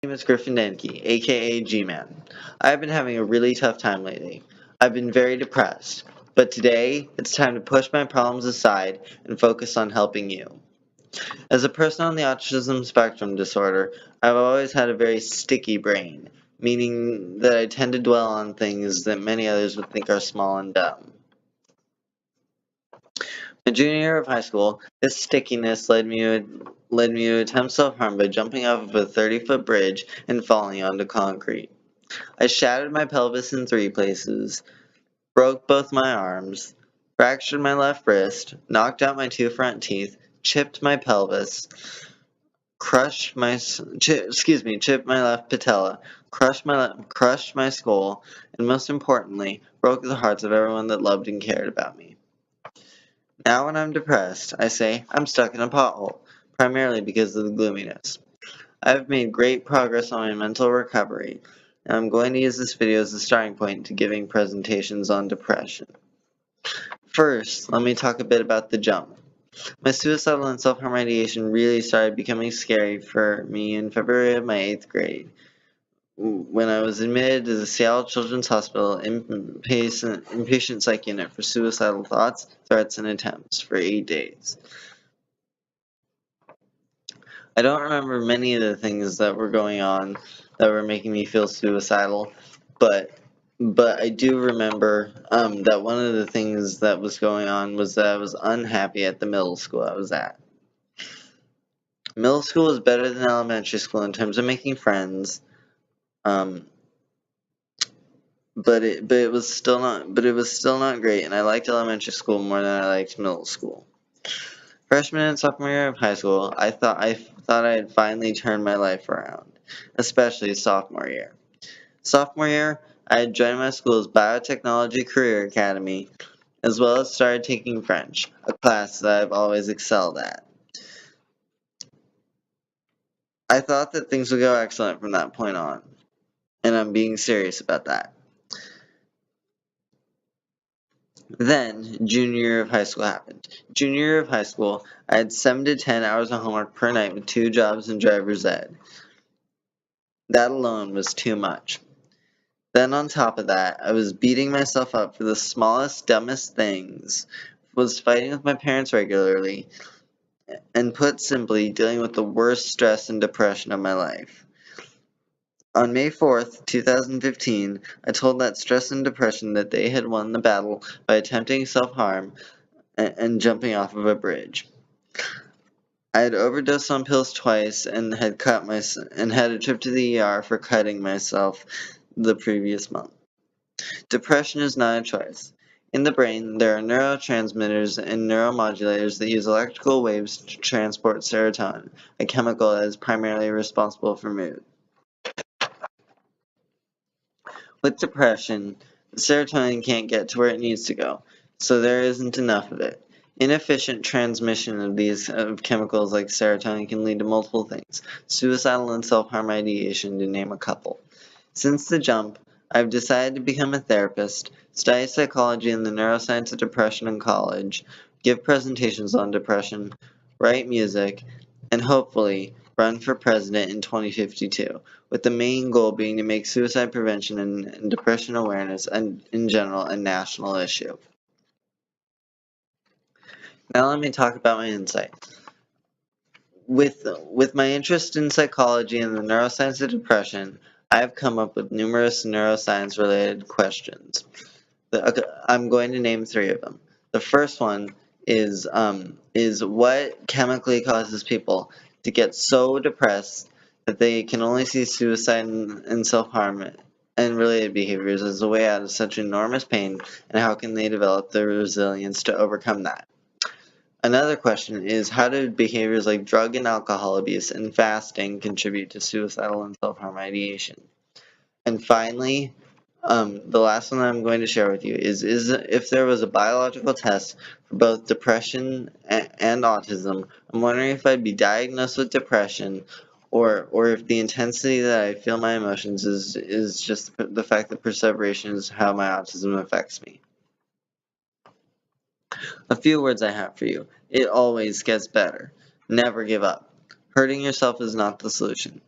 name is Griffin Denke, aka G-Man. I've been having a really tough time lately. I've been very depressed, but today it's time to push my problems aside and focus on helping you. As a person on the autism spectrum disorder, I've always had a very sticky brain, meaning that I tend to dwell on things that many others would think are small and dumb. My junior year of high school, this stickiness led me to attempt self-harm by jumping off of a 30-foot bridge and falling onto concrete. I shattered my pelvis in 3 places, broke both my arms, fractured my left wrist, knocked out my 2 front teeth, chipped my pelvis, chipped my left patella, crushed my skull, and most importantly, broke the hearts of everyone that loved and cared about me. Now when I'm depressed, I say I'm stuck in a pothole, primarily because of the gloominess. I've made great progress on my mental recovery, and I'm going to use this video as a starting point to giving presentations on depression. First, let me talk a bit about the jump. My suicidal and self-harm ideation really started becoming scary for me in February of my 8th grade, when I was admitted to the Seattle Children's Hospital inpatient psych unit for suicidal thoughts, threats, and attempts for 8 days. I don't remember many of the things that were going on that were making me feel suicidal, but I do remember that one of the things that was going on was that I was unhappy at the middle school I was at. Middle school was better than elementary school in terms of making friends, but it was still not great, and I liked elementary school more than I liked middle school. Freshman and sophomore year of high school, I thought I had finally turned my life around, especially sophomore year. Sophomore year, I had joined my school's Biotechnology Career Academy, as well as started taking French, a class that I've always excelled at. I thought that things would go excellent from that point on, and I'm being serious about that. Then, junior year of high school happened. Junior year of high school, I had 7 to 10 hours of homework per night with 2 jobs in driver's ed. That alone was too much. Then on top of that, I was beating myself up for the smallest, dumbest things, was fighting with my parents regularly, and put simply, dealing with the worst stress and depression of my life. On May 4th, 2015, I told that stress and depression that they had won the battle by attempting self-harm and jumping off of a bridge. I had overdosed on pills twice and had had a trip to the ER for cutting myself the previous month. Depression is not a choice. In the brain, there are neurotransmitters and neuromodulators that use electrical waves to transport serotonin, a chemical that is primarily responsible for mood. With depression, the serotonin can't get to where it needs to go, so there isn't enough of it. Inefficient transmission of these chemicals like serotonin can lead to multiple things, suicidal and self-harm ideation to name a couple. Since the jump, I've decided to become a therapist, study psychology and the neuroscience of depression in college, give presentations on depression, write music, and hopefully run for president in 2052, with the main goal being to make suicide prevention and depression awareness and in general a national issue. Now let me talk about my insight. With my interest in psychology and the neuroscience of depression, I have come up with numerous neuroscience-related questions. I'm going to name 3 of them. The first one is what chemically causes people to get so depressed that they can only see suicide and self-harm and related behaviors as a way out of such enormous pain, and how can they develop the resilience to overcome that? Another question is, how do behaviors like drug and alcohol abuse and fasting contribute to suicidal and self-harm ideation? And finally, the last one I'm going to share with you is if there was a biological test for both depression and autism, I'm wondering if I'd be diagnosed with depression, or if the intensity that I feel my emotions is just the fact that perseveration is how my autism affects me. A few words I have for you. It always gets better. Never give up. Hurting yourself is not the solution.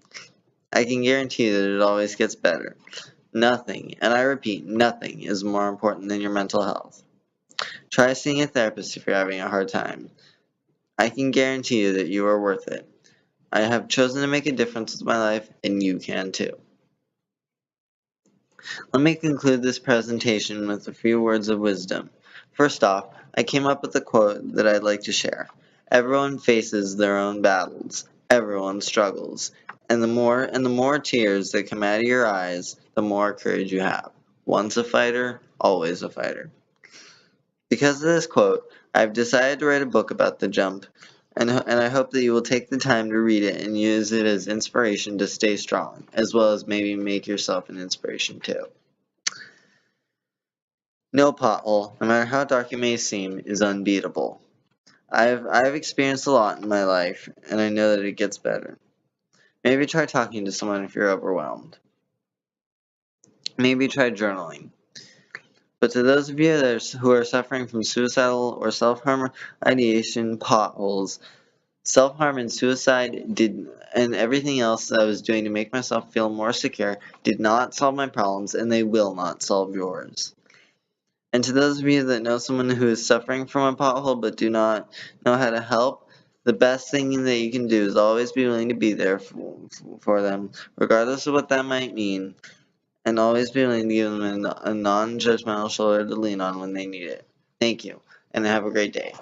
I can guarantee you that it always gets better. Nothing, and I repeat, nothing is more important than your mental health. Try seeing a therapist if you're having a hard time. I can guarantee you that you are worth it. I have chosen to make a difference with my life, and you can too. Let me conclude this presentation with a few words of wisdom. First off, I came up with a quote that I'd like to share. Everyone faces their own battles. Everyone struggles. And the more tears that come out of your eyes, the more courage you have. Once a fighter, always a fighter. Because of this quote, I've decided to write a book about the jump, and I hope that you will take the time to read it and use it as inspiration to stay strong, as well as maybe make yourself an inspiration too. No pothole, no matter how dark it may seem, is unbeatable. I've experienced a lot in my life, and I know that it gets better. Maybe try talking to someone if you're overwhelmed. Maybe try journaling. But to those of you who are suffering from suicidal or self-harm ideation potholes, self-harm and suicide and everything else I was doing to make myself feel more secure did not solve my problems, and they will not solve yours. And to those of you that know someone who is suffering from a pothole but do not know how to help, the best thing that you can do is always be willing to be there for them, regardless of what that might mean, and always be willing to give them a non-judgmental shoulder to lean on when they need it. Thank you, and have a great day.